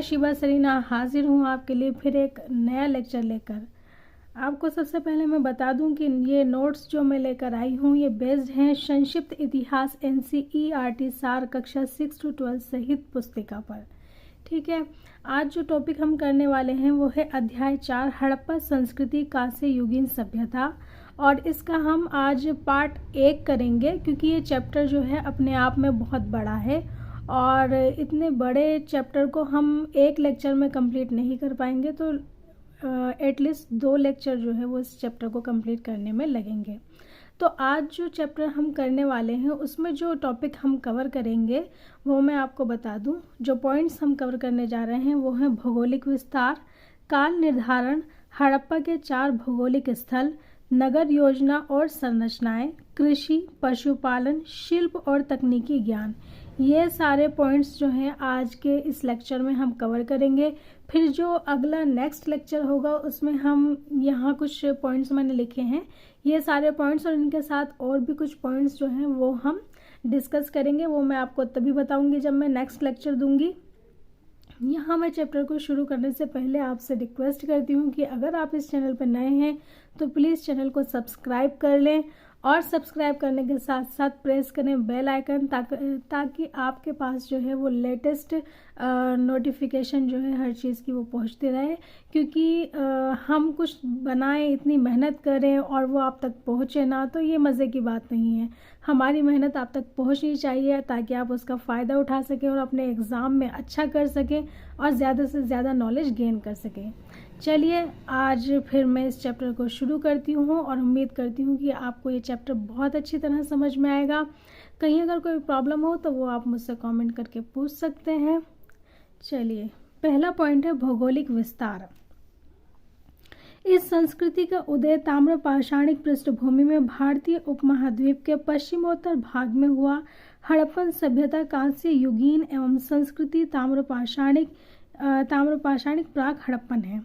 Shiva Serena हाजिर हूँ आपके लिए फिर एक नया लेक्चर लेकर। आपको सबसे पहले मैं बता दूं कि ये नोट्स जो मैं लेकर आई हूँ ये बेस्ड हैं संक्षिप्त इतिहास NCERT सार कक्षा 6 to 12 सहित पुस्तिका पर। ठीक है, आज जो टॉपिक हम करने वाले हैं वो है अध्याय 4 हड़प्पा संस्कृति कांस्य युगीन सभ्यता, और इसका हम आज पार्ट 1 करेंगे क्योंकि ये चैप्टर जो है अपने आप में बहुत बड़ा है और इतने बड़े चैप्टर को हम एक लेक्चर में कंप्लीट नहीं कर पाएंगे, तो एटलीस्ट 2 लेक्चर जो है वो इस चैप्टर को कंप्लीट करने में लगेंगे। तो आज जो चैप्टर हम करने वाले हैं उसमें जो टॉपिक हम कवर करेंगे वो मैं आपको बता दूं। जो पॉइंट्स हम कवर करने जा रहे हैं वो हैं भौगोलिक विस्तार, काल निर्धारण, हड़प्पा के 4 भौगोलिक स्थल, नगर योजना और संरचनाएं, कृषि, पशुपालन, शिल्प और तकनीकी ज्ञान। ये सारे पॉइंट्स जो हैं आज के इस लेक्चर में हम कवर करेंगे। फिर जो अगला नेक्स्ट लेक्चर होगा उसमें हम यहाँ कुछ पॉइंट्स मैंने लिखे हैं, ये सारे पॉइंट्स और इनके साथ और भी कुछ पॉइंट्स जो हैं वो हम डिस्कस करेंगे। वो मैं आपको तभी बताऊंगी जब मैं नेक्स्ट लेक्चर दूंगी। यहाँ मैं चैप्टर को शुरू करने से पहले आपसे रिक्वेस्ट करती हूँ कि अगर आप इस चैनल पर नए हैं तो प्लीज़ चैनल को सब्सक्राइब कर लें और सब्सक्राइब करने के साथ साथ प्रेस करें बेल आइकन ताकि आपके पास जो है वो लेटेस्ट नोटिफिकेशन जो है हर चीज़ की वो पहुंचती रहे। क्योंकि हम कुछ बनाएं, इतनी मेहनत करें और वो आप तक पहुंचे ना, तो ये मज़े की बात नहीं है। हमारी मेहनत आप तक पहुंचनी चाहिए ताकि आप उसका फ़ायदा उठा सकें और अपने एग्ज़ाम में अच्छा कर सकें और ज़्यादा से ज़्यादा नॉलेज गेन कर सकें। चलिए आज फिर मैं इस चैप्टर को शुरू करती हूँ और उम्मीद करती हूँ कि आपको ये चैप्टर बहुत अच्छी तरह समझ में आएगा। कहीं अगर कोई प्रॉब्लम हो तो वो आप मुझसे कमेंट करके पूछ सकते हैं। चलिए, पहला पॉइंट है भौगोलिक विस्तार। इस संस्कृति का उदय ताम्र पाषाणिक पृष्ठभूमि में भारतीय उपमहाद्वीप के पश्चिमोत्तर भाग में हुआ। हड़प्पन सभ्यता कांस्य युगीन एवं संस्कृति ताम्र पाषाणिक प्राक हड़प्पन है।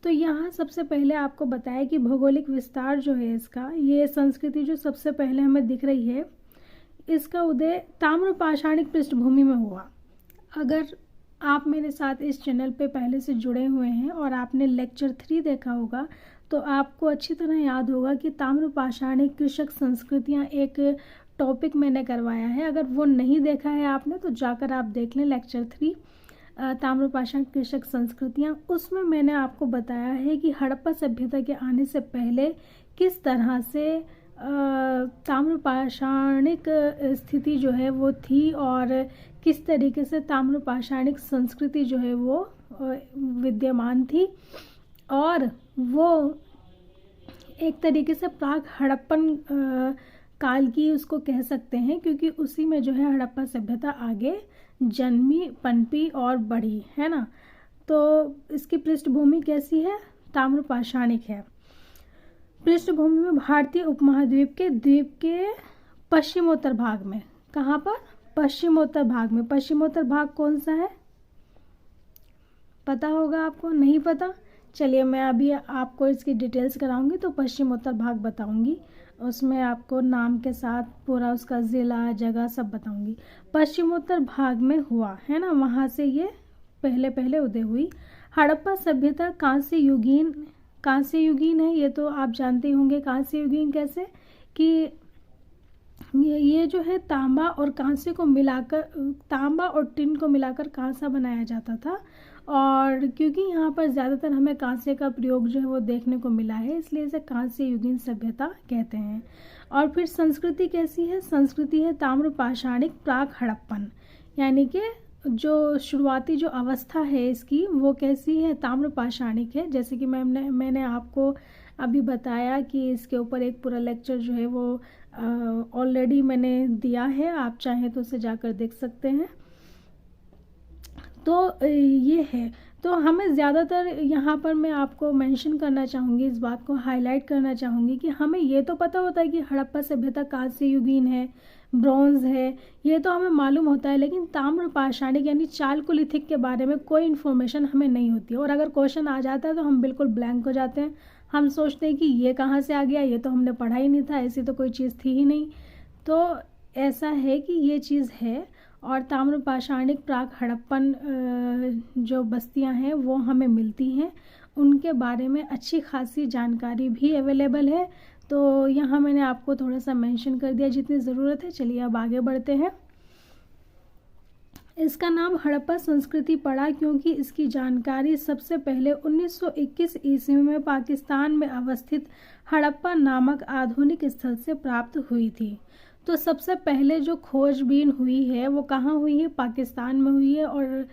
तो यहाँ सबसे पहले आपको बताया कि भौगोलिक विस्तार जो है इसका, ये संस्कृति जो सबसे पहले हमें दिख रही है, इसका उदय ताम्र पाषाणिक पृष्ठभूमि में हुआ। अगर आप मेरे साथ इस चैनल पे पहले से जुड़े हुए हैं और आपने लेक्चर 3 देखा होगा तो आपको अच्छी तरह याद होगा कि ताम्र पाषाणिक कृषक संस्कृतियाँ एक टॉपिक मैंने करवाया है। अगर वो नहीं देखा है आपने तो जाकर आप देख लें लेक्चर 3 ताम्रपाषाण कृषक संस्कृतियाँ। उसमें मैंने आपको बताया है कि हड़प्पा सभ्यता के आने से पहले किस तरह से ताम्रपाषाणिक स्थिति जो है वो थी और किस तरीके से ताम्रपाषाणिक संस्कृति जो है वो विद्यमान थी, और वो एक तरीके से प्राक हड़प्पन काल की उसको कह सकते हैं क्योंकि उसी में जो है हड़प्पा सभ्यता आगे जन्मी, पनपी और बढ़ी, है ना। तो इसकी पृष्ठभूमि कैसी है? ताम्र पाषाणिक है। पृष्ठभूमि में भारतीय उपमहाद्वीप के द्वीप के पश्चिमोत्तर भाग में। कहाँ पर? पश्चिमोत्तर भाग में। पश्चिमोत्तर भाग कौन सा है पता होगा आपको? नहीं पता? चलिए मैं अभी आपको इसकी डिटेल्स कराऊंगी तो पश्चिमोत्तर भाग बताऊंगी, उसमें आपको नाम के साथ पूरा उसका ज़िला, जगह सब बताऊंगी। पश्चिमोत्तर भाग में हुआ है ना, वहाँ से ये पहले उदय हुई। हड़प्पा सभ्यता कांस्य युगीन है, ये तो आप जानते ही होंगे। कांस्य युगीन कैसे कि ये जो है तांबा और कांस्य को मिलाकर, तांबा और टिन को मिलाकर कांसा बनाया जाता था, और क्योंकि यहाँ पर ज़्यादातर हमें कांसे का प्रयोग जो है वो देखने को मिला है इसलिए इसे कांस्य युगीन सभ्यता कहते हैं। और फिर संस्कृति कैसी है? संस्कृति है ताम्र पाषाणिक प्राक हड़प्पन, यानी कि जो शुरुआती जो अवस्था है इसकी वो कैसी है? ताम्र पाषाणिक है। जैसे कि मैंने आपको अभी बताया कि इसके ऊपर एक पूरा लेक्चर जो है वो ऑलरेडी मैंने दिया है, आप चाहें तो उसे जाकर देख सकते हैं। तो ये है, तो हमें ज़्यादातर यहाँ पर मैं आपको मेंशन करना चाहूँगी, इस बात को हाईलाइट करना चाहूँगी कि हमें ये तो पता होता है कि हड़प्पा सभ्यता कांस्य युगीन है, ब्रॉन्ज है, ये तो हमें मालूम होता है, लेकिन ताम्र पाषाणिक यानी चालकोलिथिक के बारे में कोई इन्फॉर्मेशन हमें नहीं होती है। और अगर क्वेश्चन आ जाता है तो हम बिल्कुल ब्लैंक हो जाते हैं, हम सोचते हैं कि ये कहाँ से आ गया, ये तो हमने पढ़ा ही नहीं था, ऐसी तो कोई चीज़ थी ही नहीं। तो ऐसा है कि ये चीज़ है। और ताम्रपाषाणिक प्राक हड़प्पन जो बस्तियां हैं वो हमें मिलती हैं, उनके बारे में अच्छी खासी जानकारी भी अवेलेबल है। तो यहाँ मैंने आपको थोड़ा सा मेंशन कर दिया जितनी ज़रूरत है। चलिए अब आगे बढ़ते हैं। इसका नाम हड़प्पा संस्कृति पड़ा क्योंकि इसकी जानकारी सबसे पहले 1921 ईस्वी में पाकिस्तान में अवस्थित हड़प्पा नामक आधुनिक स्थल से प्राप्त हुई थी। तो सबसे पहले जो खोजबीन हुई है वो कहाँ हुई है? पाकिस्तान में हुई है। और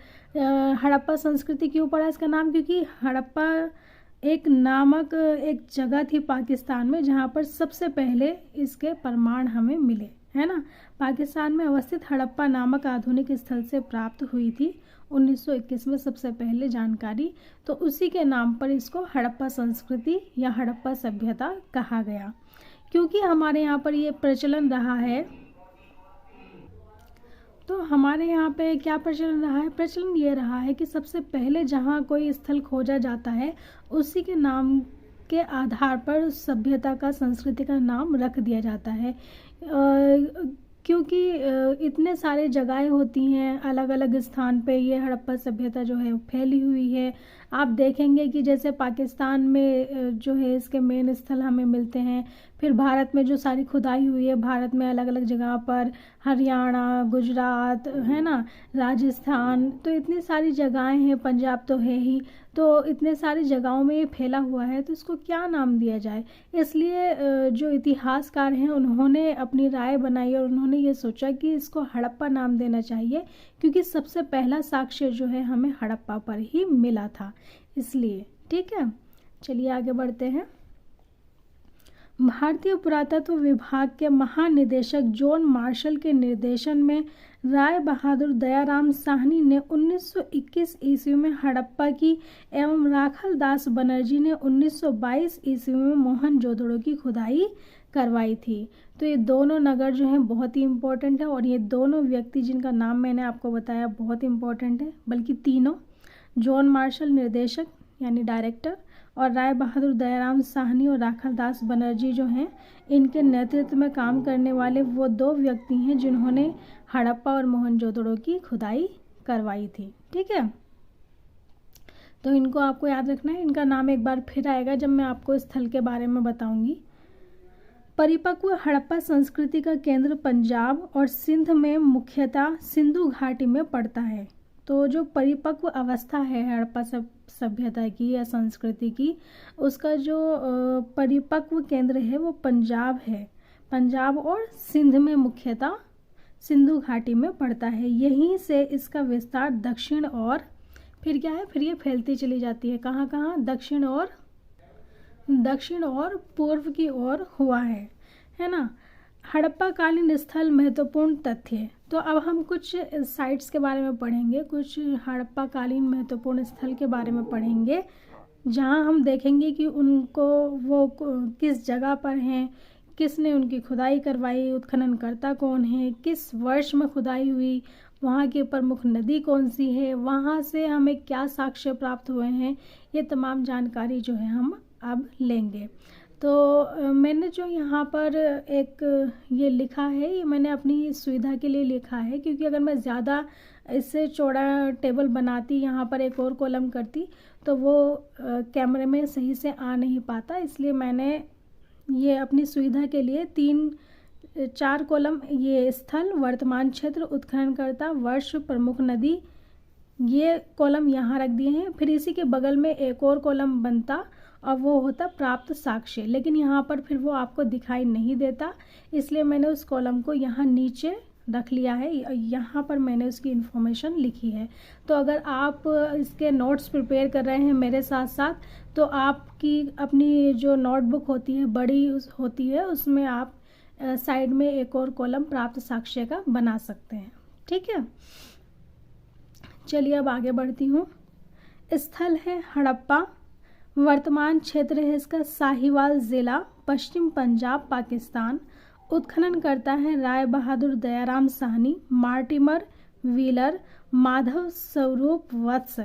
हड़प्पा संस्कृति क्यों पड़ा इसका नाम? क्योंकि हड़प्पा एक जगह थी पाकिस्तान में जहाँ पर सबसे पहले इसके प्रमाण हमें मिले, है ना। पाकिस्तान में अवस्थित हड़प्पा नामक आधुनिक स्थल से प्राप्त हुई थी 1921 में सबसे पहले जानकारी। तो उसी के नाम पर इसको हड़प्पा संस्कृति या हड़प्पा सभ्यता कहा गया। क्योंकि हमारे यहाँ पर ये प्रचलन रहा है, तो हमारे यहाँ पे क्या प्रचलन रहा है? प्रचलन ये रहा है कि सबसे पहले जहाँ कोई स्थल खोजा जाता है उसी के नाम के आधार पर उस सभ्यता का, संस्कृति का नाम रख दिया जाता है। क्योंकि इतने सारे जगहें होती हैं अलग अलग स्थान पे, ये हड़प्पा सभ्यता जो है फैली हुई है। आप देखेंगे कि जैसे पाकिस्तान में जो है इसके मेन स्थल हमें मिलते हैं, फिर भारत में जो सारी खुदाई हुई है, भारत में अलग अलग जगह पर, हरियाणा, गुजरात, है ना, राजस्थान, तो इतनी सारी जगहें हैं, पंजाब तो है ही। तो इतने सारी जगहों में ये फैला हुआ है, तो इसको क्या नाम दिया जाए? इसलिए जो इतिहासकार हैं उन्होंने अपनी राय बनाई और उन्होंने ये सोचा कि इसको हड़प्पा नाम देना चाहिए, क्योंकि सबसे पहला साक्ष्य जो है हमें हड़प्पा पर ही मिला था, इसलिए। ठीक है, चलिए आगे बढ़ते हैं। भारतीय पुरातत्व विभाग के महानिदेशक जॉन मार्शल के निर्देशन में राय बहादुर दयाराम साहनी ने 1921 ईस्वी में हड़प्पा की एवं राखल दास बनर्जी ने 1922 ईस्वी में मोहनजोदड़ो की खुदाई करवाई थी। तो ये दोनों नगर जो हैं बहुत ही इम्पोर्टेंट है, और ये दोनों व्यक्ति जिनका नाम मैंने आपको बताया बहुत इम्पोर्टेंट है, बल्कि तीनों। जॉन मार्शल निर्देशक यानी डायरेक्टर, और राय बहादुर दयाराम साहनी और राखल दास बनर्जी जो हैं, इनके नेतृत्व में काम करने वाले वो दो व्यक्ति हैं जिन्होंने हड़प्पा और मोहनजोदड़ो की खुदाई करवाई थी। ठीक है, तो इनको आपको याद रखना है। इनका नाम एक बार फिर आएगा जब मैं आपको स्थल के बारे में बताऊंगी। परिपक्व हड़प्पा संस्कृति का केंद्र पंजाब और सिंध में मुख्यतः सिंधु घाटी में पड़ता है। तो जो परिपक्व अवस्था है हड़प्पा सभ्यता की या संस्कृति की, उसका जो परिपक्व केंद्र है वो पंजाब है। पंजाब और सिंध में मुख्यतः सिंधु घाटी में पड़ता है। यहीं से इसका विस्तार दक्षिण और फिर क्या है, फिर ये फैलती चली जाती है कहाँ कहाँ? दक्षिण और पूर्व की ओर हुआ है ना। हड़प्पा कालीन स्थल महत्वपूर्ण तथ्य। तो अब हम कुछ साइट्स के बारे में पढ़ेंगे, कुछ हड़प्पा कालीन महत्वपूर्ण स्थल के बारे में पढ़ेंगे, जहां हम देखेंगे कि उनको वो किस जगह पर हैं, किसने उनकी खुदाई करवाई, उत्खननकर्ता कौन है, किस वर्ष में खुदाई हुई, वहाँ की प्रमुख नदी कौन सी है, वहाँ से हमें क्या साक्ष्य प्राप्त हुए हैं, ये तमाम जानकारी जो है हम अब लेंगे। तो मैंने जो यहाँ पर एक ये लिखा है, ये मैंने अपनी सुविधा के लिए लिखा है, क्योंकि अगर मैं ज़्यादा इससे चौड़ा टेबल बनाती, यहाँ पर एक और कॉलम करती, तो वो कैमरे में सही से आ नहीं पाता। इसलिए मैंने ये अपनी सुविधा के लिए 3-4 कॉलम, ये स्थल, वर्तमान क्षेत्र, उत्खननकर्ता, वर्ष, प्रमुख नदी, ये कॉलम यहाँ रख दिए हैं। फिर इसी के बगल में एक और कॉलम बनता और वो होता प्राप्त साक्ष्य, लेकिन यहाँ पर फिर वो आपको दिखाई नहीं देता, इसलिए मैंने उस कॉलम को यहाँ नीचे रख लिया है। यहाँ पर मैंने उसकी इन्फॉर्मेशन लिखी है। तो अगर आप इसके नोट्स प्रिपेयर कर रहे हैं मेरे साथ साथ, तो आपकी अपनी जो नोटबुक होती है, बड़ी होती है, उसमें आप साइड में एक और कॉलम प्राप्त साक्ष्य का बना सकते हैं। ठीक है, चलिए अब आगे बढ़ती हूँ। स्थल है हड़प्पा, वर्तमान क्षेत्र है इसका साहिवाल ज़िला, पश्चिम पंजाब, पाकिस्तान। उत्खनन करता है राय बहादुर दयाराम साहनी, मार्टिमर व्हीलर, माधव स्वरूप वत्स।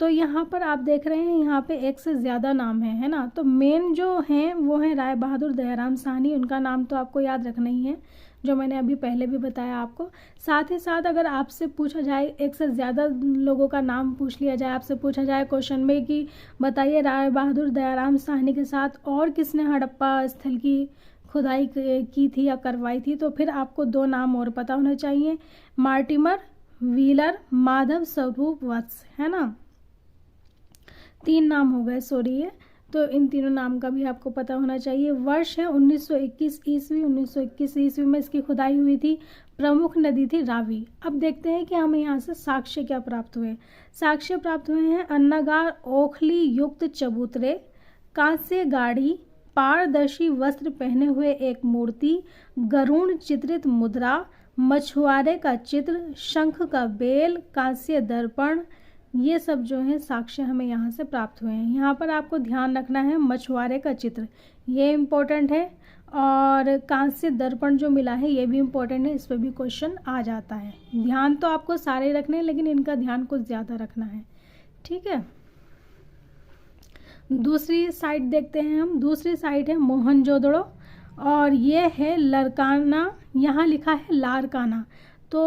तो यहाँ पर आप देख रहे हैं, यहाँ पे एक से ज़्यादा नाम है ना। तो मेन जो हैं वो हैं राय बहादुर दयाराम साहनी, उनका नाम तो आपको याद रखना ही है। जो मैंने अभी पहले भी बताया आपको। साथ ही साथ अगर आपसे पूछा जाए, एक से ज़्यादा लोगों का नाम पूछ लिया जाए, आपसे पूछा जाए क्वेश्चन में कि बताइए राय बहादुर दयाराम साहनी के साथ और किसने हड़प्पा स्थल की खुदाई की थी या करवाई थी, तो फिर आपको 2 नाम और पता होने चाहिए, मार्टिमर व्हीलर, माधव स्वरूप वत्स, है ना। 3 नाम हो गए, सॉरी ये। तो इन तीनों नाम का भी आपको पता होना चाहिए। वर्ष है 1921 ईस्वी। 1921 ईस्वी में इसकी खुदाई हुई थी। प्रमुख नदी थी रावी। अब देखते हैं कि हमें यहाँ से साक्ष्य क्या प्राप्त हुए। साक्ष्य प्राप्त हुए हैं अन्नागार ओखली युक्त चबूतरे, कांस्य गाड़ी, पारदर्शी वस्त्र पहने हुए एक मूर्ति, गरुण चित्रित मुद्रा, मछुआरे का चित्र, शंख का बेल, कांस्य दर्पण, ये सब जो है साक्ष्य हमें यहाँ से प्राप्त हुए हैं। यहाँ पर आपको ध्यान रखना है मछुआरे का चित्र, ये इम्पोर्टेंट है, और कांस्य दर्पण जो मिला है ये भी इम्पोर्टेंट है, इस पर भी क्वेश्चन आ जाता है। ध्यान तो आपको सारे रखने हैं, लेकिन इनका ध्यान कुछ ज़्यादा रखना है, ठीक है। दूसरी साइट देखते हैं हम। दूसरी साइट है मोहनजोदड़ो, और ये है लरकाना, यहाँ लिखा है लारकाना, तो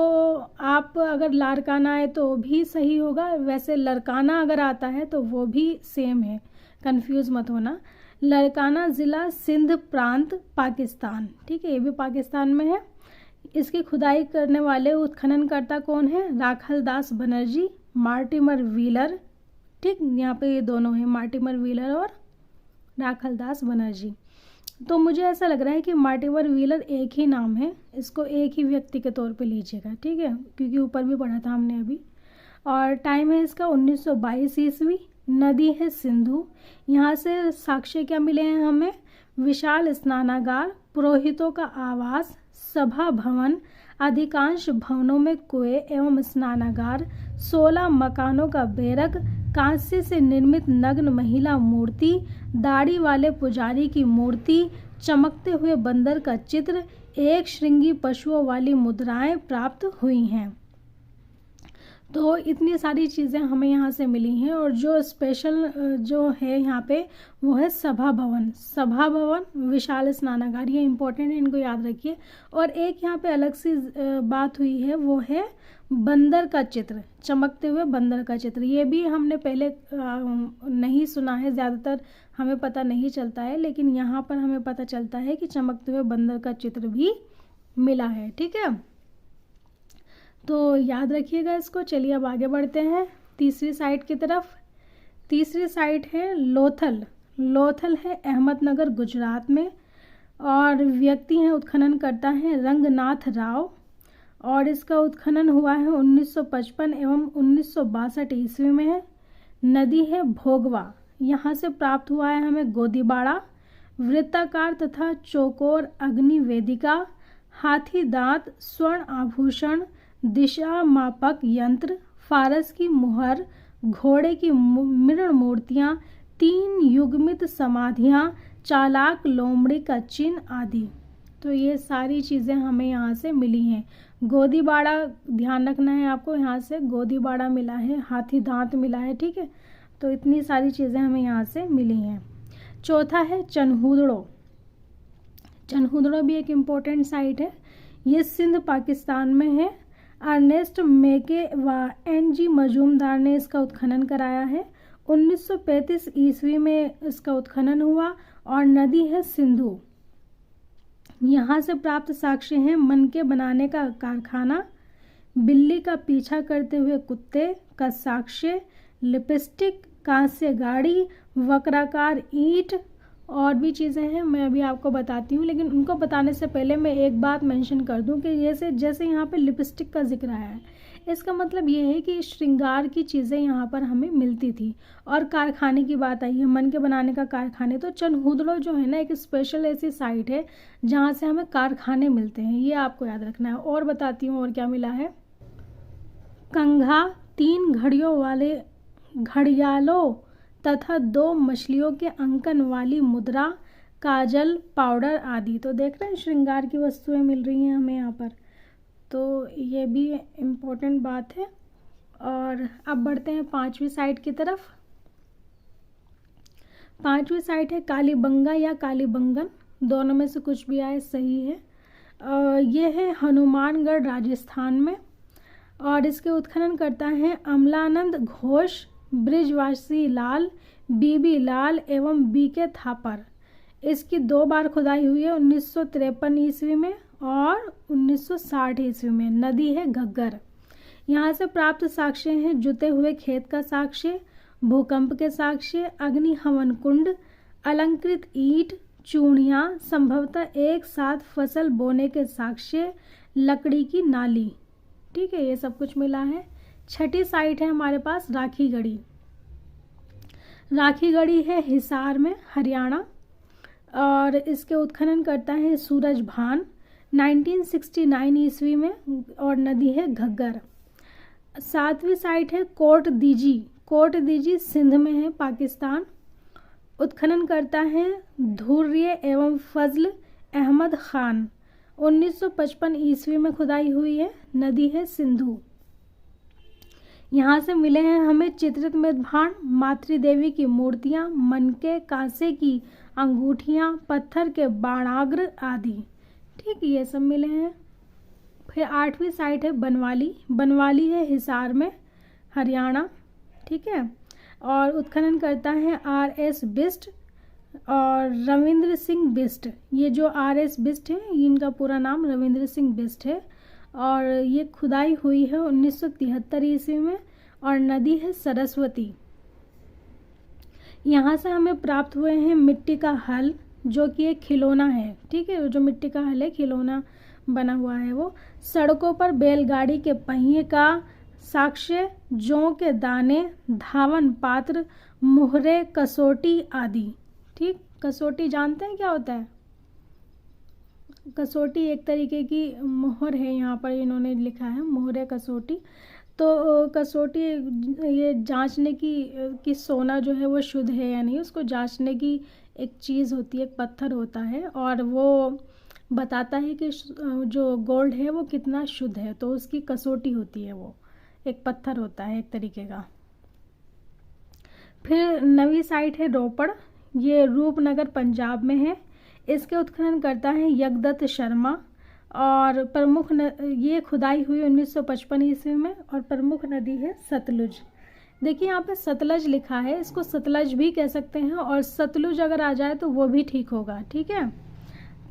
आप अगर लारकाना है तो भी सही होगा, वैसे लरकाना अगर आता है तो वो भी सेम है, कंफ्यूज मत होना। लरकाना ज़िला सिंध प्रांत पाकिस्तान, ठीक है, ये भी पाकिस्तान में है। इसकी खुदाई करने वाले उत्खननकर्ता कौन है? राखल दास बनर्जी, मार्टिमर व्हीलर, ठीक, यहाँ पे ये दोनों हैं, मार्टिमर व्हीलर और राखल दास बनर्जी। तो मुझे ऐसा लग रहा है कि मार्टिमर व्हीलर एक ही नाम है, इसको एक ही व्यक्ति के तौर पे लीजिएगा, ठीक है, क्योंकि ऊपर भी पढ़ा था हमने अभी। और टाइम है इसका 1922 ईस्वी। नदी है सिंधु। यहाँ से साक्ष्य क्या मिले हैं हमें? विशाल स्नानागार, पुरोहितों का आवास, सभा भवन, अधिकांश भवनों में कुएं एवं स्नानागार, 16 मकानों का बैरक, कांस्य से निर्मित नग्न महिला मूर्ति, दाढ़ी वाले पुजारी की मूर्ति, चमकते हुए बंदर का चित्र, एक श्रृंगी पशुओं वाली मुद्राएं प्राप्त हुई हैं। तो इतनी सारी चीज़ें हमें यहाँ से मिली हैं, और जो स्पेशल जो है यहाँ पे वो है सभा भवन। सभा भवन, विशाल स्नानागार, ये इम्पोर्टेंट है, इनको याद रखिए। और एक यहाँ पे अलग सी बात हुई है, वो है बंदर का चित्र, चमकते हुए बंदर का चित्र। ये भी हमने पहले नहीं सुना है, ज़्यादातर हमें पता नहीं चलता है, लेकिन यहाँ पर हमें पता चलता है कि चमकते हुए बंदर का चित्र भी मिला है, ठीक है। तो याद रखिएगा इसको। चलिए अब आगे बढ़ते हैं तीसरी साइट की तरफ। तीसरी साइट है लोथल। लोथल है अहमदनगर गुजरात में, और व्यक्ति हैं उत्खनन करता है रंगनाथ राव, और इसका उत्खनन हुआ है 1955 एवं 1962 ईस्वी में है। नदी है भोगवा। यहाँ से प्राप्त हुआ है हमें गोदीबाड़ा, वृत्ताकार तथा चौकोर अग्नि वेदिका, हाथी दांत, स्वर्ण आभूषण, दिशा मापक यंत्र, फारस की मुहर, घोड़े की मृण मूर्तियाँ, 3 युग्मित समाधियाँ, चालाक लोमड़ी का चिन्ह आदि। तो ये सारी चीज़ें हमें यहाँ से मिली हैं। गोदीबाड़ा ध्यान रखना है आपको, यहाँ से गोदीबाड़ा मिला है, हाथी दांत मिला है, ठीक है। तो इतनी सारी चीज़ें हमें यहाँ से मिली हैं। चौथा है चनहुदड़ो। चनहुदड़ो भी एक इम्पोर्टेंट साइट है, ये सिंध पाकिस्तान में है। अर्नेस्ट मेके व एन.जी. मजूमदार ने इसका उत्खनन कराया है। 1935 ईस्वी में इसका उत्खनन हुआ, और नदी है सिंधु। यहाँ से प्राप्त साक्ष्य हैं मनके बनाने का कारखाना, बिल्ली का पीछा करते हुए कुत्ते का साक्ष्य, लिपस्टिक, कांस्य गाड़ी, वक्राकार ईंट, और भी चीज़ें हैं, मैं अभी आपको बताती हूँ। लेकिन उनको बताने से पहले मैं एक बात मेंशन कर दूँ कि जैसे यहाँ पे लिपस्टिक का जिक्र आया है, इसका मतलब ये है कि श्रृंगार की चीज़ें यहाँ पर हमें मिलती थी। और कारखाने की बात आई है, मन के बनाने का कारखाने, तो चनहुदड़ो जो है ना, एक स्पेशल ऐसी साइट है जहाँ से हमें कारखाने मिलते हैं, ये आपको याद रखना है। और बताती हूँ और क्या मिला है। कंघा, 3 घड़ियों वाले घड़ियालों तथा 2 मछलियों के अंकन वाली मुद्रा, काजल, पाउडर आदि। तो देख रहे हैं श्रृंगार की वस्तुएं मिल रही हैं हमें यहाँ पर, तो ये भी इम्पोर्टेंट बात है। और अब बढ़ते हैं 5वीं साइट की तरफ। 5वीं साइट है कालीबंगा या कालीबंगन, दोनों में से कुछ भी आए सही है। ये है हनुमानगढ़ राजस्थान में, और इसके उत्खनन करता है अमलानंद घोष, ब्रिजवासी लाल, बीबी लाल एवं बीके थापर। इसकी 2 बार खुदाई हुई है, 1953 ईस्वी में और 1960 ईस्वी में। नदी है घग्गर। यहाँ से प्राप्त साक्ष्य हैं जुते हुए खेत का साक्ष्य, भूकंप के साक्ष्य, अग्नि हवन कुंड, अलंकृत ईंट, चूड़ियाँ, संभवतः एक साथ फसल बोने के साक्ष्य, लकड़ी की नाली। ठीक है, ये सब कुछ मिला है। छठी साइट है हमारे पास राखीगढ़ी। राखीगढ़ी है हिसार में, हरियाणा, और इसके उत्खनन करता है सूरज भान 1969 ईस्वी में, और नदी है घग्गर। 7वीं साइट है कोट दीजी। कोट दीजी सिंध में है, पाकिस्तान। उत्खनन करता है धुर्य एवं फजल अहमद खान। 1955 ईस्वी में खुदाई हुई है। नदी है सिंधु। यहाँ से मिले हैं हमें चित्रित मृदभांड, मातृदेवी की मूर्तियाँ, मनके, कांसे की अंगूठियाँ, पत्थर के बाणाग्र आदि। ठीक, ये सब मिले हैं। फिर 8वीं साइट है बनवाली। बनवाली है हिसार में, हरियाणा। ठीक है, और उत्खनन करता है RS बिस्ट और रविंद्र सिंह बिस्ट। ये जो RS बिस्ट है, इनका पूरा नाम रविंद्र सिंह बिस्ट है, और ये खुदाई हुई है 1973 ईस्वी में, और नदी है सरस्वती। यहाँ से हमें प्राप्त हुए हैं मिट्टी का हल, जो कि एक खिलौना है। ठीक है, जो मिट्टी का हल है, खिलौना बना हुआ है वो। सड़कों पर बैलगाड़ी के पहिए का साक्ष्य, जौ के दाने, धावन पात्र, मुहरे, कसोटी आदि। ठीक, कसोटी जानते हैं क्या होता है? कसोटी एक तरीके की मोहर है, यहाँ पर इन्होंने लिखा है मोहरे कसोटी। तो कसोटी ये जांचने की सोना जो है वो शुद्ध है या नहीं, उसको जांचने की एक चीज़ होती है, एक पत्थर होता है, और वो बताता है कि जो गोल्ड है वो कितना शुद्ध है, तो उसकी कसोटी होती है, वो एक पत्थर होता है एक तरीके का। फिर 9वीं साइट है रोपड़। ये रूपनगर पंजाब में है। इसके उत्खनन करता है यज्ञदत्त शर्मा, और ये खुदाई हुई 1955 ईस्वी में, और प्रमुख नदी है सतलुज। देखिए यहाँ पे सतलज लिखा है, इसको सतलज भी कह सकते हैं, और सतलुज अगर आ जाए तो वो भी ठीक होगा। ठीक है,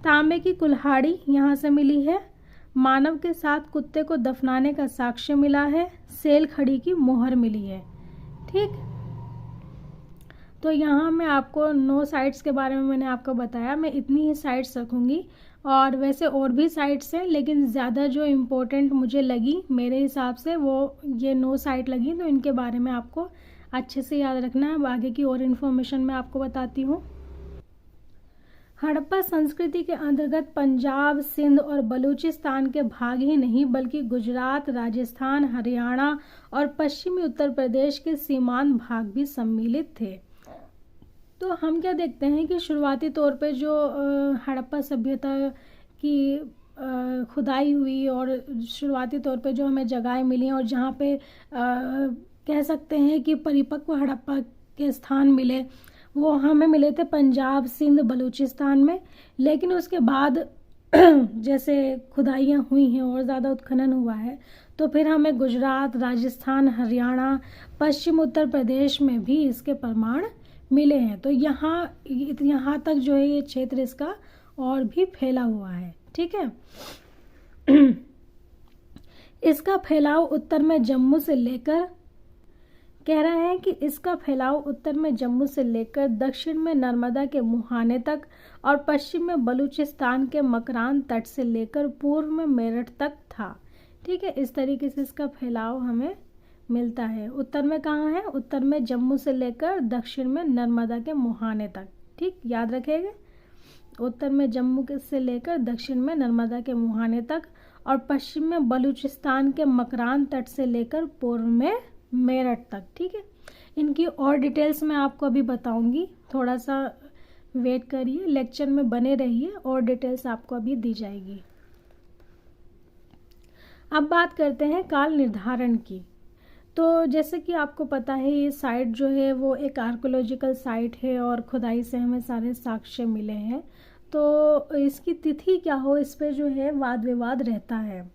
तांबे की कुल्हाड़ी यहाँ से मिली है। मानव के साथ कुत्ते को दफनाने का साक्ष्य मिला है। सेल खड़ी की मोहर मिली है। ठीक, तो यहाँ मैं आपको 9 साइट्स के बारे में मैंने आपको बताया। मैं इतनी ही साइट्स रखूँगी, और वैसे और भी साइट्स हैं, लेकिन ज़्यादा जो इम्पोर्टेंट मुझे लगी मेरे हिसाब से वो ये 9 साइट लगी, तो इनके बारे में आपको अच्छे से याद रखना है। आगे की और इन्फॉर्मेशन मैं आपको बताती हूँ। हड़प्पा संस्कृति के अंतर्गत पंजाब, सिंध और बलूचिस्तान के भाग ही नहीं, बल्कि गुजरात, राजस्थान, हरियाणा और पश्चिमी उत्तर प्रदेश के सीमांत भाग भी सम्मिलित थे। तो हम क्या देखते हैं कि शुरुआती तौर पे जो हड़प्पा सभ्यता की खुदाई हुई, और शुरुआती तौर पे जो हमें जगहें मिली और जहाँ पे कह सकते हैं कि परिपक्व हड़प्पा के स्थान मिले, वो हमें मिले थे पंजाब, सिंध, बलूचिस्तान में। लेकिन उसके बाद जैसे खुदाइयाँ हुई हैं और ज़्यादा उत्खनन हुआ है, तो फिर हमें गुजरात, राजस्थान, हरियाणा, पश्चिम उत्तर प्रदेश में भी इसके प्रमाण मिले हैं। तो यहाँ तक जो है ये क्षेत्र इसका और भी फैला हुआ है। ठीक है, इसका फैलाव उत्तर में जम्मू से लेकर दक्षिण में नर्मदा के मुहाने तक, और पश्चिम में बलूचिस्तान के मकरान तट से लेकर पूर्व में मेरठ तक था। ठीक है, इस तरीके से इसका फैलाव हमें मिलता है। उत्तर में कहाँ है? उत्तर में जम्मू से लेकर दक्षिण में नर्मदा के मुहाने तक। ठीक, याद रखेंगे, उत्तर में जम्मू से लेकर दक्षिण में नर्मदा के मुहाने तक, और पश्चिम में बलूचिस्तान के मकरान तट से लेकर पूर्व में मेरठ तक। ठीक है, इनकी और डिटेल्स मैं आपको अभी बताऊंगी, थोड़ा सा वेट करिए, लेक्चर में बने रहिए, और डिटेल्स आपको अभी दी जाएगी। अब बात करते हैं काल निर्धारण की। तो जैसे कि आपको पता है, ये साइट जो है वो एक आर्कोलॉजिकल साइट है, और खुदाई से हमें सारे साक्ष्य मिले हैं। तो इसकी तिथि क्या हो, इस पे जो है वाद विवाद रहता है।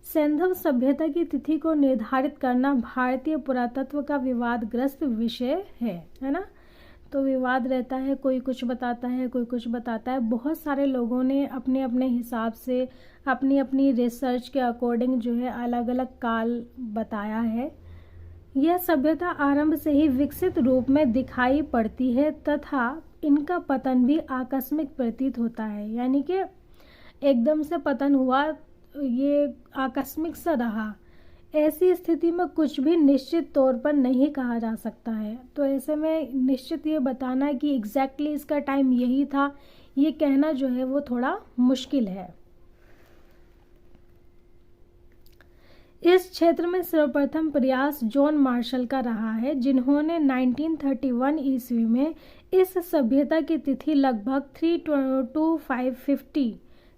सिंधु सभ्यता की तिथि को निर्धारित करना भारतीय पुरातत्व का विवादग्रस्त विषय है ना। तो विवाद रहता है, कोई कुछ बताता है, कोई कुछ बताता है। बहुत सारे लोगों ने अपने अपने हिसाब से अपनी अपनी रिसर्च के अकॉर्डिंग जो है अलग अलग काल बताया है। यह सभ्यता आरंभ से ही विकसित रूप में दिखाई पड़ती है तथा इनका पतन भी आकस्मिक प्रतीत होता है, यानी कि एकदम से पतन हुआ, ये आकस्मिक सा रहा। ऐसी स्थिति में कुछ भी निश्चित तौर पर नहीं कहा जा सकता है। तो ऐसे में निश्चित ये बताना कि एग्जैक्टली इसका टाइम यही था, ये कहना जो है वो थोड़ा मुश्किल है। इस क्षेत्र में सर्वप्रथम प्रयास जॉन मार्शल का रहा है, जिन्होंने 1931 ईस्वी में इस सभ्यता की तिथि लगभग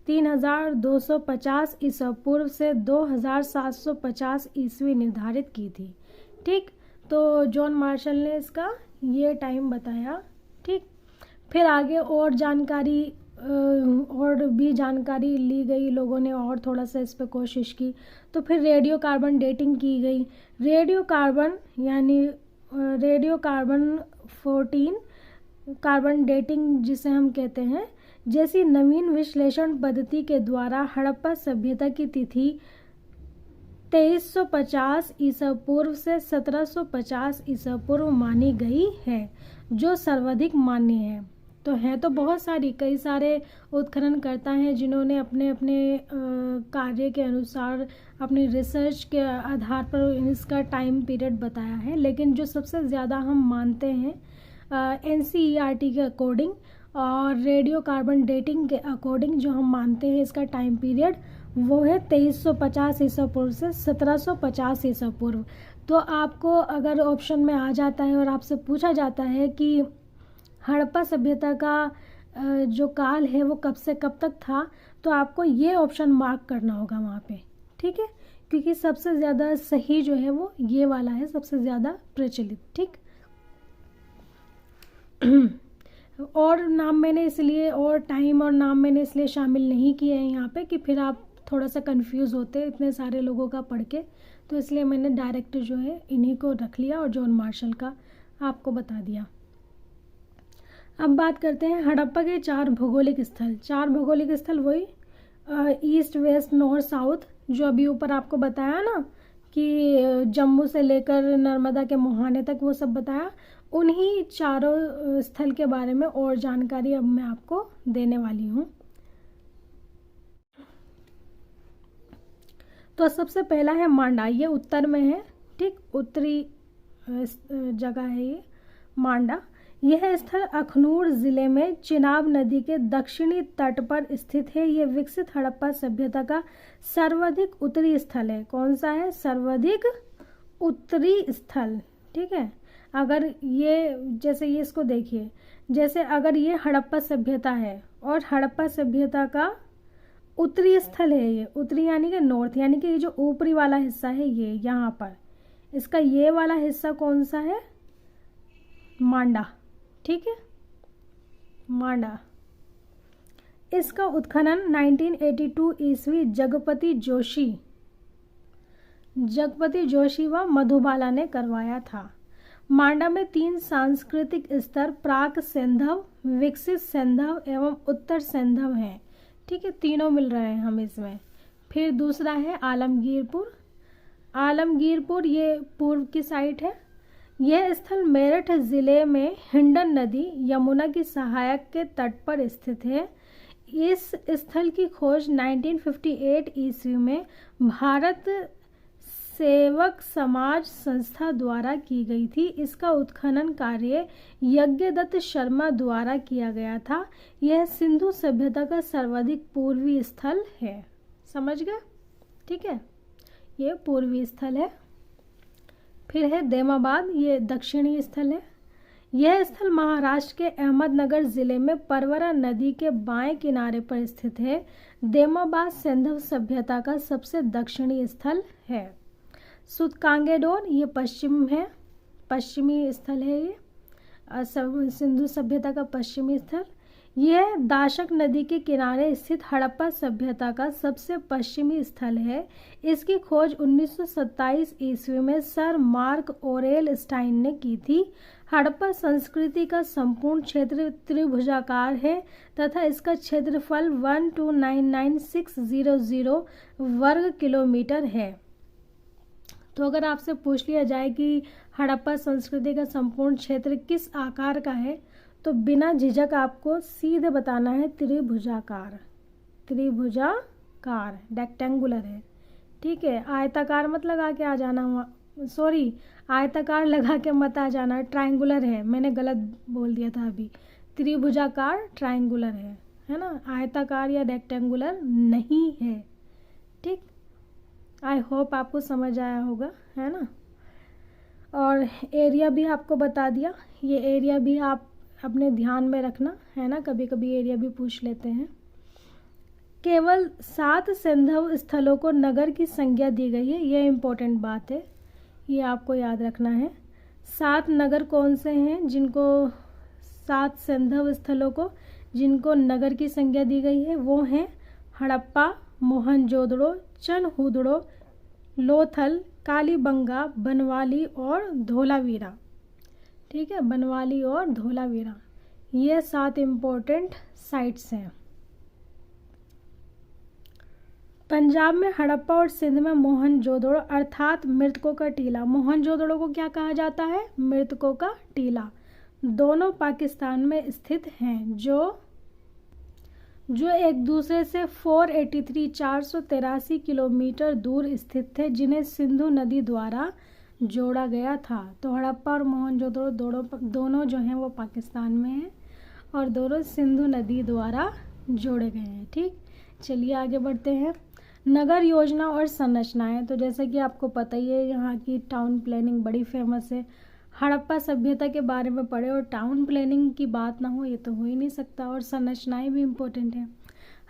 3250 ईसा पूर्व से 2750 ईस्वी निर्धारित की थी। ठीक, तो जॉन मार्शल ने इसका ये टाइम बताया। ठीक, फिर आगे और भी जानकारी ली गई, लोगों ने और थोड़ा सा इस पर कोशिश की। तो फिर रेडियो कार्बन डेटिंग की गई। रेडियो कार्बन 14 कार्बन डेटिंग जिसे हम कहते हैं, जैसी नवीन विश्लेषण पद्धति के द्वारा हड़प्पा सभ्यता की तिथि 2350 ईसा पूर्व से 1750 ईसा पूर्व मानी गई है, जो सर्वाधिक मान्य है। तो हैं तो बहुत सारी, कई सारे उत्खननकर्ता हैं जिन्होंने अपने अपने कार्य के अनुसार अपनी रिसर्च के आधार पर इसका टाइम पीरियड बताया है, लेकिन जो सबसे ज़्यादा हम मानते हैं NCERT के अकॉर्डिंग और रेडियो कार्बन डेटिंग के अकॉर्डिंग जो हम मानते हैं इसका टाइम पीरियड, वो है 2350 ईसा पूर्व से 1750 ईसा पूर्व। तो आपको अगर ऑप्शन में आ जाता है और आपसे पूछा जाता है कि हड़प्पा सभ्यता का जो काल है वो कब से कब तक था, तो आपको ये ऑप्शन मार्क करना होगा वहाँ पे। ठीक है, क्योंकि सबसे ज़्यादा सही जो है वो ये वाला है, सबसे ज़्यादा प्रचलित। ठीक, और नाम मैंने इसलिए, और टाइम और नाम मैंने इसलिए शामिल नहीं किए हैं यहाँ पे कि फिर आप थोड़ा सा कंफ्यूज होते इतने सारे लोगों का पढ़ के, तो इसलिए मैंने डायरेक्ट जो है इन्हीं को रख लिया और जॉन मार्शल का आपको बता दिया। अब बात करते हैं हड़प्पा के 4 भौगोलिक स्थल। 4 भौगोलिक स्थल वही ईस्ट वेस्ट नॉर्थ साउथ, जो अभी ऊपर आपको बताया ना कि जम्मू से लेकर नर्मदा के मुहाने तक, वो सब बताया। उन्हीं चारों स्थल के बारे में और जानकारी अब मैं आपको देने वाली हूँ। तो सबसे पहला है मांडा, ये उत्तर में है। ठीक, उत्तरी जगह है ये मांडा। यह स्थल अखनूर जिले में चिनाब नदी के दक्षिणी तट पर स्थित है। यह विकसित हड़प्पा सभ्यता का सर्वाधिक उत्तरी स्थल है। कौन सा है? सर्वाधिक उत्तरी स्थल। ठीक है, अगर ये जैसे ये इसको देखिए, जैसे अगर ये हड़प्पा सभ्यता है और हड़प्पा सभ्यता का उत्तरी स्थल है, ये उत्तरी यानी कि नॉर्थ, यानी कि ये जो ऊपरी वाला हिस्सा है ये यहाँ पर, इसका ये वाला हिस्सा कौन सा है? मांडा। ठीक है, मांडा। इसका उत्खनन 1982 ईस्वी जगपति जोशी व मधुबाला ने करवाया था। मांडा में 3 सांस्कृतिक स्तर प्राक सैंधव, विकसित सैंधव एवं उत्तर सैंधव हैं। ठीक है, तीनों मिल रहे हैं हम इसमें। फिर दूसरा है आलमगीरपुर, ये पूर्व की साइड है। यह स्थल मेरठ जिले में हिंडन नदी यमुना की सहायक के तट पर स्थित है। इस स्थल की खोज 1958 ईस्वी में भारत सेवक समाज संस्था द्वारा की गई थी। इसका उत्खनन कार्य यज्ञदत्त शर्मा द्वारा किया गया था। यह सिंधु सभ्यता का सर्वाधिक पूर्वी स्थल है। समझ गए? ठीक है, ये पूर्वी स्थल है। फिर है देमाबाद, ये दक्षिणी स्थल है। यह स्थल महाराष्ट्र के अहमदनगर जिले में परवरा नदी के बाएं किनारे पर स्थित है। देमाबाद सिंधु सभ्यता का सबसे दक्षिणी स्थल है। सुतकांगेडोर, ये पश्चिमी स्थल है। ये सिंधु सभ्यता का पश्चिमी स्थल। यह दाशक नदी के किनारे स्थित हड़प्पा सभ्यता का सबसे पश्चिमी स्थल है। इसकी खोज 1927 ईस्वी में सर मार्क ओरेल स्टाइन ने की थी। हड़प्पा संस्कृति का संपूर्ण क्षेत्र त्रिभुजाकार है तथा इसका क्षेत्रफल 1299600 वर्ग किलोमीटर है। तो अगर आपसे पूछ लिया जाए कि हड़प्पा संस्कृति का संपूर्ण क्षेत्र किस आकार का है, तो बिना झिझक आपको सीधे बताना है त्रिभुजाकार। त्रिभुजाकार रेक्टेंगुलर है, ठीक है। आयताकार मत लगा के आ जाना, सॉरी आयताकार लगा के मत आ जाना, ट्रायंगुलर है, मैंने गलत बोल दिया था अभी। त्रिभुजाकार ट्रायंगुलर है ना, आयताकार या रेक्टेंगुलर नहीं है, ठीक। आई होप आपको समझ आया होगा, है ना। और एरिया भी आपको बता दिया, ये एरिया भी आप अपने ध्यान में रखना, है ना, कभी कभी एरिया भी पूछ लेते हैं। केवल 7 संभव स्थलों को नगर की संज्ञा दी गई है, ये इम्पोर्टेंट बात है, ये आपको याद रखना है। 7 नगर कौन से हैं जिनको 7 संभव स्थलों को जिनको नगर की संज्ञा दी गई है, वो हैं हड़प्पा, मोहनजोदड़ो, चनहुदड़ो, लोथल, कालीबंगा, बनवाली और धोलावीरा, ठीक है। बनवाली और धोलावीरा, ये 7 इम्पोर्टेंट साइट्स हैं। पंजाब में हड़प्पा और सिंध में मोहनजोदड़ो अर्थात मृतकों का टीला। मोहनजोदड़ो को क्या कहा जाता है? मृतकों का टीला। दोनों पाकिस्तान में स्थित हैं, जो एक दूसरे से 483 किलोमीटर दूर स्थित थे, जिन्हें सिंधु नदी द्वारा जोड़ा गया था। तो हड़प्पा और मोहनजोदड़ो दोनों जो हैं वो पाकिस्तान में हैं और दोनों सिंधु नदी द्वारा जोड़े गए हैं, ठीक। चलिए आगे बढ़ते हैं। नगर योजना और संरचनाएं। तो जैसा कि आपको पता ही है, यहाँ की टाउन प्लानिंग बड़ी फेमस है। हड़प्पा सभ्यता के बारे में पढ़े और टाउन प्लानिंग की बात ना हो, ये तो हो ही नहीं सकता। और संरचनाएं भी इम्पोर्टेंट हैं।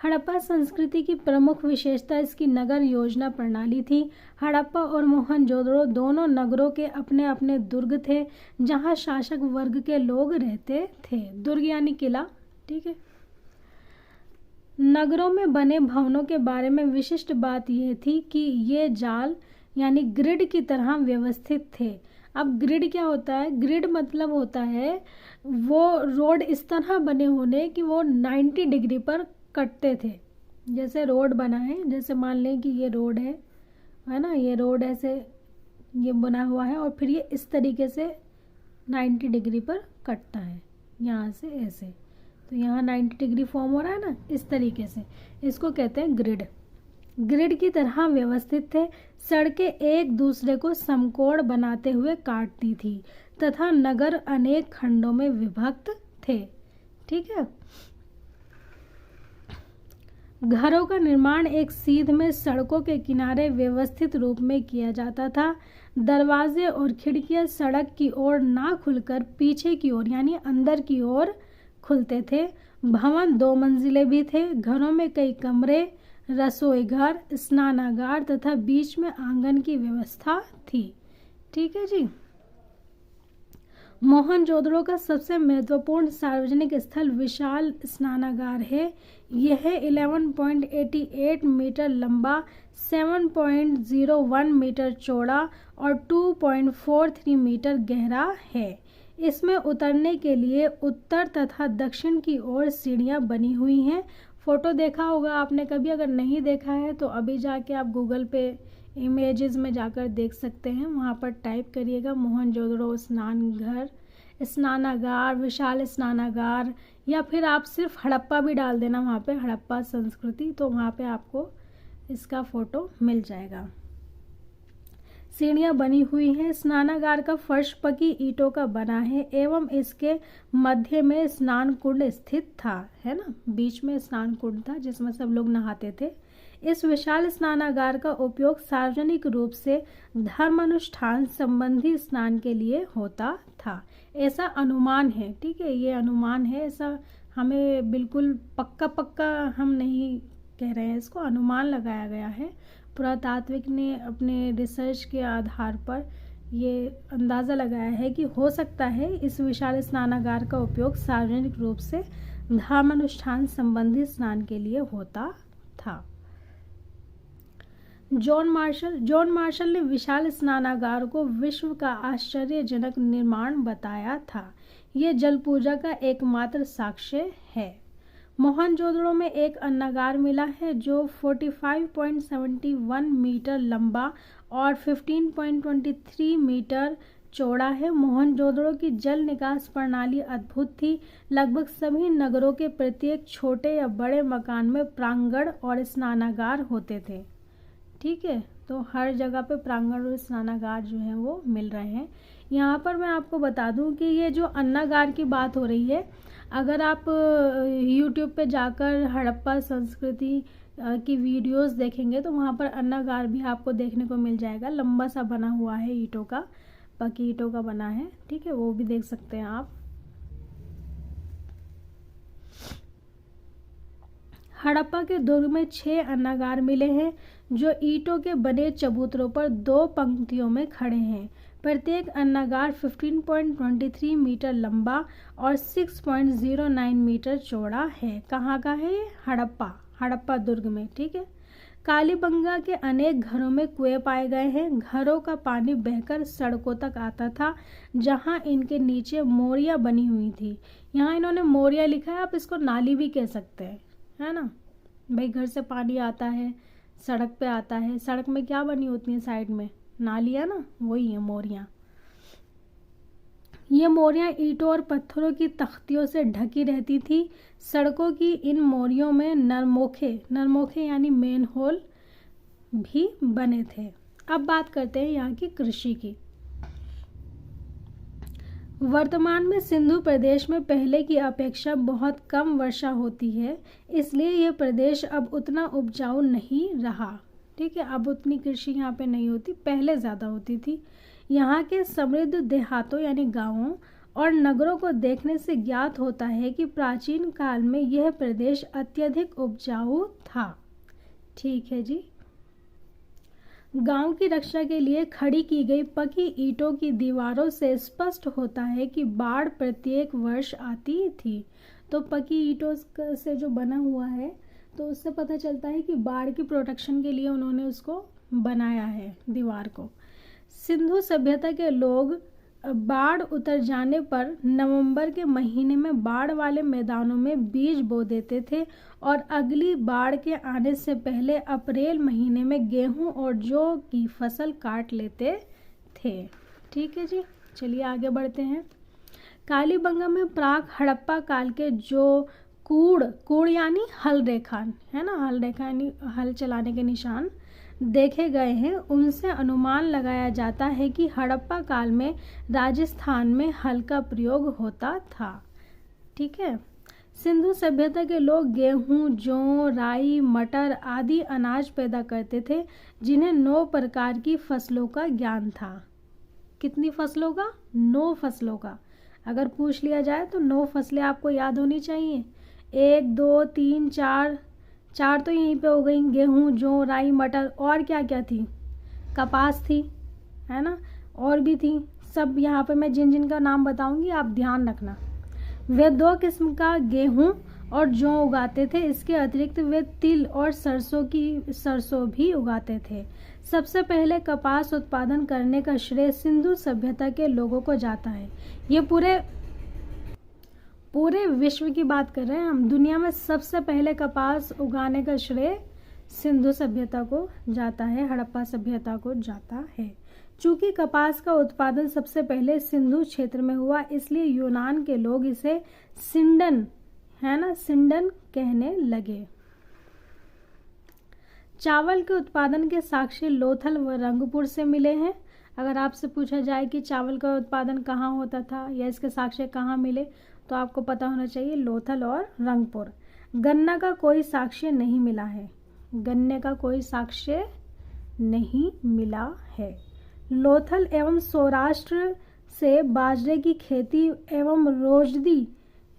हड़प्पा संस्कृति की प्रमुख विशेषता इसकी नगर योजना प्रणाली थी। हड़प्पा और मोहनजोदड़ो दोनों नगरों के अपने अपने दुर्ग थे, जहाँ शासक वर्ग के लोग रहते थे। दुर्ग यानी किला, ठीक है। नगरों में बने भवनों के बारे में विशिष्ट बात यह थी कि ये जाल यानी ग्रिड की तरह व्यवस्थित थे। अब ग्रिड क्या होता है? ग्रिड मतलब होता है वो रोड इस तरह बने होने कि वो 90 डिग्री पर कटते थे। जैसे रोड बना है, जैसे मान लें कि ये रोड है ना, ये रोड ऐसे ये बना हुआ है और फिर ये इस तरीके से 90 डिग्री पर कटता है, यहाँ से ऐसे। तो यहाँ 90 डिग्री फॉर्म हो रहा है ना, इस तरीके से, इसको कहते हैं ग्रिड। ग्रिड की तरह व्यवस्थित थे। सड़कें एक दूसरे को समकोण बनाते हुए काटती थी तथा नगर अनेक खंडों में विभक्त थे, ठीक है। घरों का निर्माण एक सीध में सड़कों के किनारे व्यवस्थित रूप में किया जाता था। दरवाजे और खिड़कियां सड़क की ओर ना खुलकर पीछे की ओर यानी अंदर की ओर खुलते थे। भवन 2 मंजिले भी थे। घरों में कई कमरे, रसोई घर, स्नानागार तथा बीच में आंगन की व्यवस्था थी, ठीक है जी। मोहनजोदड़ो का सबसे महत्वपूर्ण सार्वजनिक स्थल विशाल स्नानागार है। यह 11.88 मीटर लंबा, 7.01 मीटर चौड़ा और 2.43 मीटर गहरा है। इसमें उतरने के लिए उत्तर तथा दक्षिण की ओर सीढ़ियां बनी हुई हैं। फ़ोटो देखा होगा आपने कभी, अगर नहीं देखा है तो अभी जाके आप गूगल पे इमेजेस में जाकर देख सकते हैं। वहाँ पर टाइप करिएगा मोहनजोदड़ो स्नानघर, स्नानागार, विशाल स्नानागार, या फिर आप सिर्फ हड़प्पा भी डाल देना वहाँ पे, हड़प्पा संस्कृति, तो वहाँ पे आपको इसका फ़ोटो मिल जाएगा। सीढ़ियाँ बनी हुई हैं। स्नानागार का फर्श पकी ईंटों का बना है एवं इसके मध्य में स्नान कुंड स्थित था, है ना, बीच में स्नान कुंड था जिसमें सब लोग नहाते थे। इस विशाल स्नानागार का उपयोग सार्वजनिक रूप से धर्मानुष्ठान संबंधी स्नान के लिए होता था, ऐसा अनुमान है, ठीक है। ये अनुमान है, ऐसा हमें बिल्कुल पक्का हम नहीं कह रहे हैं, इसको अनुमान लगाया गया है। पुरातात्विक ने अपने रिसर्च के आधार पर ये अंदाज़ा लगाया है कि हो सकता है इस विशाल स्नानागार का उपयोग सार्वजनिक रूप से धर्मानुष्ठान संबंधी स्नान के लिए होता था। जॉन मार्शल ने विशाल स्नानागार को विश्व का आश्चर्यजनक निर्माण बताया था। यह जल पूजा का एकमात्र साक्ष्य है। मोहनजोदड़ो में एक अन्नागार मिला है जो 45.71 मीटर लंबा और 15.23 मीटर चौड़ा है। मोहनजोदड़ो की जल निकास प्रणाली अद्भुत थी। लगभग सभी नगरों के प्रत्येक छोटे या बड़े मकान में प्रांगण और स्नानागार होते थे। ठीक है, तो हर जगह पे प्रांगण और स्नानागार जो है वो मिल रहे हैं। यहाँ पर मैं आपको बता दूं कि ये जो अन्नागार की बात हो रही है, अगर आप YouTube पे जाकर हड़प्पा संस्कृति की वीडियोस देखेंगे तो वहाँ पर अन्नागार भी आपको देखने को मिल जाएगा। लंबा सा बना हुआ है, ईंटों का, पक्की ईंटों का बना है। ठीक है, वो भी देख सकते हैं आप। हड़प्पा के दुर्ग में 6 अन्नागार मिले हैं जो ईंटों के बने चबूतरों पर 2 पंक्तियों में खड़े हैं। प्रत्येक अन्नागार 15.23 मीटर लंबा और 6.09 मीटर चौड़ा है। कहाँ का है ये? हड़प्पा दुर्ग में। ठीक है, कालीबंगा के अनेक घरों में कुएं पाए गए हैं। घरों का पानी बहकर सड़कों तक आता था जहां इनके नीचे मोरियां बनी हुई थी। यहाँ इन्होंने मोरिया लिखा है, आप इसको नाली भी कह सकते हैं, है ना भाई। घर से पानी आता है, सड़क पे आता है। सड़क में क्या बनी होती है साइड में? नालियाँ ना, वही है मोरियां। ये मोरियां ईंटों और पत्थरों की तख्तियों से ढकी रहती थी। सड़कों की इन मोरियों में नरमोखे यानी मेन होल भी बने थे। अब बात करते हैं यहाँ की कृषि की। वर्तमान में सिंधु प्रदेश में पहले की अपेक्षा बहुत कम वर्षा होती है, इसलिए यह प्रदेश अब उतना उपजाऊ नहीं रहा। ठीक है, अब उतनी कृषि यहाँ पे नहीं होती, पहले ज़्यादा होती थी। यहाँ के समृद्ध देहातों यानी गांवों और नगरों को देखने से ज्ञात होता है कि प्राचीन काल में यह प्रदेश अत्यधिक उपजाऊ था। ठीक है जी। गांव की रक्षा के लिए खड़ी की गई पक्की ईंटों की दीवारों से स्पष्ट होता है कि बाढ़ प्रत्येक वर्ष आती थी। तो पक्की ईंटों से जो बना हुआ है, तो उससे पता चलता है कि बाढ़ की प्रोटेक्शन के लिए उन्होंने उसको बनाया है, दीवार को। सिंधु सभ्यता के लोग बाढ़ उतर जाने पर नवंबर के महीने में बाढ़ वाले मैदानों में बीज बो देते थे और अगली बाढ़ के आने से पहले अप्रैल महीने में गेहूं और जौ की फसल काट लेते थे। ठीक है जी, चलिए आगे बढ़ते हैं। कालीबंगा में प्राक हड़प्पा काल के जो कूड़ यानी हल रेखा है ना, हल रेखा यानी हल चलाने के निशान देखे गए हैं, उनसे अनुमान लगाया जाता है कि हड़प्पा काल में राजस्थान में हल का प्रयोग होता था। ठीक है, सिंधु सभ्यता के लोग गेहूं, जौ, राई, मटर आदि अनाज पैदा करते थे जिन्हें 9 प्रकार की फसलों का ज्ञान था। कितनी फसलों का? 9 फसलों का। अगर पूछ लिया जाए तो 9 फसलें आपको याद होनी चाहिए। 1 2 3 4 तो यहीं पे हो गई, गेहूं, जौ, राई, मटर। और क्या क्या थी? कपास थी, है ना, और भी थी। सब यहाँ पे मैं जिन जिन का नाम बताऊंगी आप ध्यान रखना। वे 2 किस्म का गेहूं और जौ उगाते थे। इसके अतिरिक्त वे तिल और सरसों भी उगाते थे। सबसे पहले कपास उत्पादन करने का श्रेय सिंधु सभ्यता के लोगों को जाता है। ये पूरे विश्व की बात कर रहे हैं हम। दुनिया में सबसे पहले कपास उगाने का श्रेय सिंधु सभ्यता को जाता है, हड़प्पा सभ्यता को जाता है। चूंकि कपास का उत्पादन सबसे पहले सिंधु क्षेत्र में हुआ, इसलिए यूनान के लोग इसे सिंडन, है ना, सिंडन कहने लगे। चावल के उत्पादन के साक्ष्य लोथल व रंगपुर से मिले हैं। अगर आपसे पूछा जाए कि चावल का उत्पादन कहाँ होता था या इसके साक्ष्य कहाँ मिले, तो आपको पता होना चाहिए लोथल और रंगपुर। गन्ना का कोई साक्ष्य नहीं मिला है, गन्ने का कोई साक्ष्य नहीं मिला है। लोथल एवं सौराष्ट्र से बाजरे की खेती एवं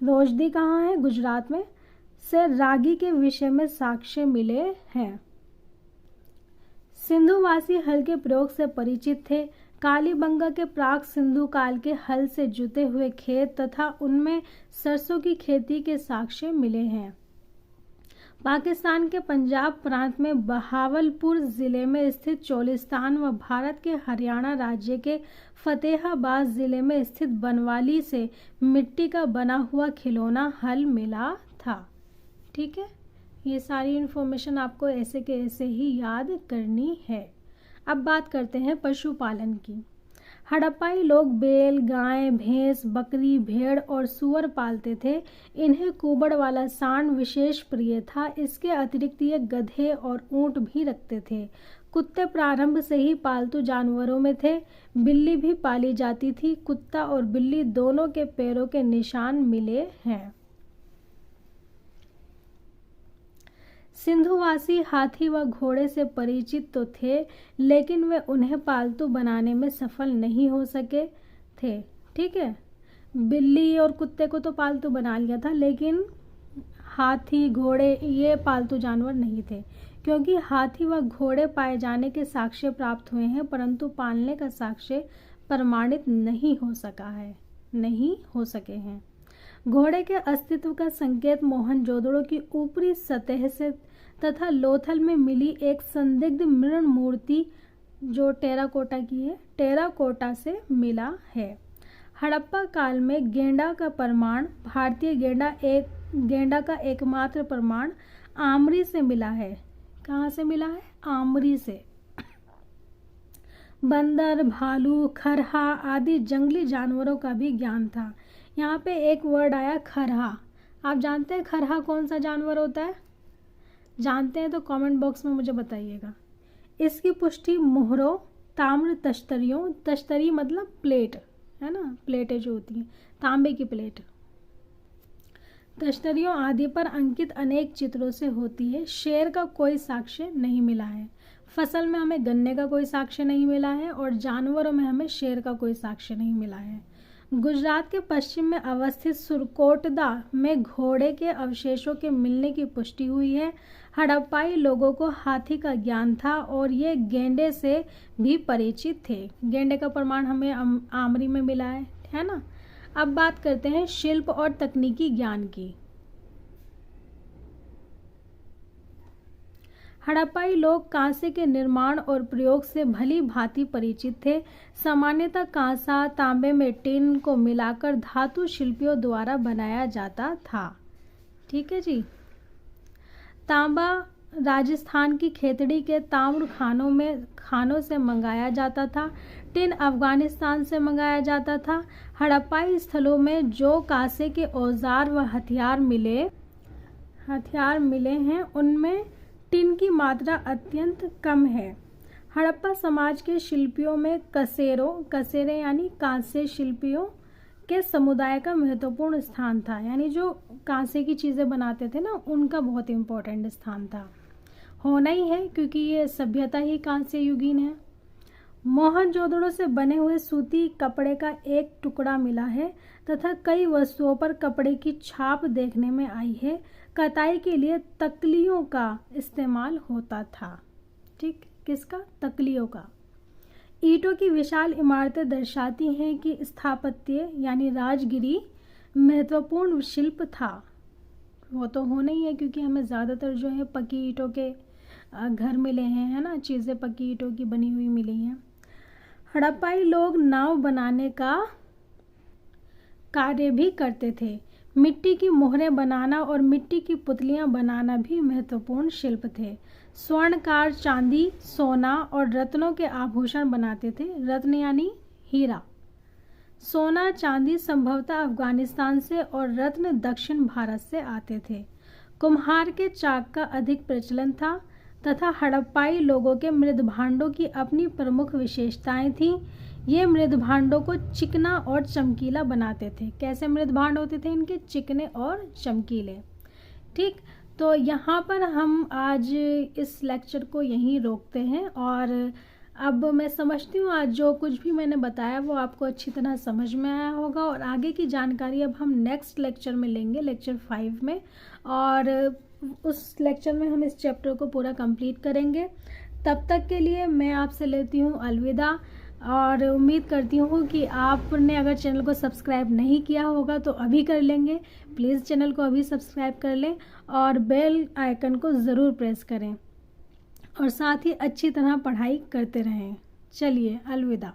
रोजदी कहाँ है? गुजरात में। से रागी के विषय में साक्ष्य मिले हैं। सिंधुवासी हल के प्रयोग से परिचित थे। कालीबंगा के प्राक सिंधु काल के हल से जुते हुए खेत तथा उनमें सरसों की खेती के साक्ष्य मिले हैं। पाकिस्तान के पंजाब प्रांत में बहावलपुर जिले में स्थित चोलिस्तान व भारत के हरियाणा राज्य के फतेहाबाद जिले में स्थित बनवाली से मिट्टी का बना हुआ खिलौना हल मिला था। ठीक है, ये सारी इन्फॉर्मेशन आपको ऐसे के ऐसे ही याद करनी है। अब बात करते हैं पशुपालन की। हड़प्पाई लोग बैल, गाय, भैंस, बकरी, भेड़ और सूअर पालते थे। इन्हें कुबड़ वाला सांड विशेष प्रिय था। इसके अतिरिक्त ये गधे और ऊंट भी रखते थे। कुत्ते प्रारंभ से ही पालतू जानवरों में थे। बिल्ली भी पाली जाती थी। कुत्ता और बिल्ली दोनों के पैरों के निशान मिले हैं। सिंधुवासी हाथी व घोड़े से परिचित तो थे, लेकिन वे उन्हें पालतू बनाने में सफल नहीं हो सके थे। ठीक है, बिल्ली और कुत्ते को तो पालतू बना लिया था, लेकिन हाथी, घोड़े ये पालतू जानवर नहीं थे, क्योंकि हाथी व घोड़े पाए जाने के साक्ष्य प्राप्त हुए हैं, परंतु पालने का साक्ष्य प्रमाणित नहीं हो सके हैं। घोड़े के अस्तित्व का संकेत मोहनजोदड़ो की ऊपरी सतह से तथा लोथल में मिली एक संदिग्ध मृण मूर्ति जो टेराकोटा की है, टेराकोटा से मिला है। हड़प्पा काल में गेंडा का प्रमाण, भारतीय गेंडा का एकमात्र प्रमाण आमरी से मिला है। कहाँ से मिला है? आमरी से। बंदर, भालू, खरहा आदि जंगली जानवरों का भी ज्ञान था। यहाँ पे एक वर्ड आया खरहा। आप जानते हैं खरहा कौन सा जानवर होता है? जानते हैं तो कमेंट बॉक्स में मुझे बताइएगा। इसकी पुष्टि मोहरों, ताम्र तश्तरियों, तश्तरी मतलब प्लेट है ना, प्लेटें जो होती हैं, तांबे की प्लेट, तश्तरियों आदि पर अंकित अनेक चित्रों से होती है। शेर का कोई साक्ष्य नहीं मिला है। फसल में हमें गन्ने का कोई साक्ष्य नहीं मिला है और जानवरों में हमें शेर का कोई साक्ष्य नहीं मिला है। गुजरात के पश्चिम में अवस्थित सुरकोटदा में घोड़े के अवशेषों के मिलने की पुष्टि हुई है। हड़प्पाई लोगों को हाथी का ज्ञान था और ये गेंडे से भी परिचित थे। गेंडे का प्रमाण हमें आमरी में मिला है ना। अब बात करते हैं शिल्प और तकनीकी ज्ञान की। हड़प्पाई लोग कांसे के निर्माण और प्रयोग से भली भांति परिचित थे। सामान्यतः कांसा, तांबे में टिन को मिलाकर धातु शिल्पियों द्वारा बनाया जाता था। ठीक है जी। तांबा राजस्थान की खेतड़ी के ताम्र खानों से मंगाया जाता था। टिन अफगानिस्तान से मंगाया जाता था। हड़प्पाई स्थलों में जो कांसे के औजार व हथियार मिले हैं उनमें टिन की मात्रा अत्यंत कम है। हड़प्पा समाज के शिल्पियों में कसेरे यानी कांसे शिल्पियों के समुदाय का महत्वपूर्ण स्थान था। यानी जो कांसे की चीज़ें बनाते थे ना, उनका बहुत इम्पोर्टेंट स्थान था, होना ही है क्योंकि ये सभ्यता ही कांस्य युगीन है। मोहनजोदड़ो से बने हुए सूती कपड़े का एक टुकड़ा मिला है तथा कई वस्तुओं पर कपड़े की छाप देखने में आई है। कताई के लिए तकलियों का इस्तेमाल होता था। ठीक, किसका? तकलियों का। ईंटों की विशाल इमारतें दर्शाती हैं कि स्थापत्य यानी राजगिरी महत्वपूर्ण शिल्प था। वो तो होना ही है क्योंकि हमें ज़्यादातर जो है पक्की ईंटों के घर मिले हैं, है ना, चीज़ें पक्की ईंटों की बनी हुई मिली हैं। हड़प्पाई लोग नाव बनाने का कार्य भी करते थे। मिट्टी की मोहरें बनाना और मिट्टी की पुतलियां बनाना भी महत्वपूर्ण शिल्प थे। स्वर्णकार चांदी, सोना और रत्नों के आभूषण बनाते थे। रत्न यानी हीरा। सोना चांदी संभवतः अफगानिस्तान से और रत्न दक्षिण भारत से आते थे। कुम्हार के चाक का अधिक प्रचलन था तथा हड़प्पाई लोगों के मृदभांडों की अपनी प्रमुख विशेषताएं थीं। ये मृदभांडों को चिकना और चमकीला बनाते थे। कैसे मृदभांड होते थे इनके? चिकने और चमकीले। ठीक, तो यहाँ पर हम आज इस लेक्चर को यहीं रोकते हैं और अब मैं समझती हूँ आज जो कुछ भी मैंने बताया वो आपको अच्छी तरह समझ में आया होगा और आगे की जानकारी अब हम नेक्स्ट लेक्चर में लेंगे, लेक्चर 5 में, और उस लेक्चर में हम इस चैप्टर को पूरा कंप्लीट करेंगे। तब तक के लिए मैं आपसे लेती हूँ अलविदा। और उम्मीद करती हूँ कि आपने अगर चैनल को सब्सक्राइब नहीं किया होगा तो अभी कर लेंगे। प्लीज़ चैनल को अभी सब्सक्राइब कर लें और बेल आइकन को ज़रूर प्रेस करें और साथ ही अच्छी तरह पढ़ाई करते रहें। चलिए, अलविदा।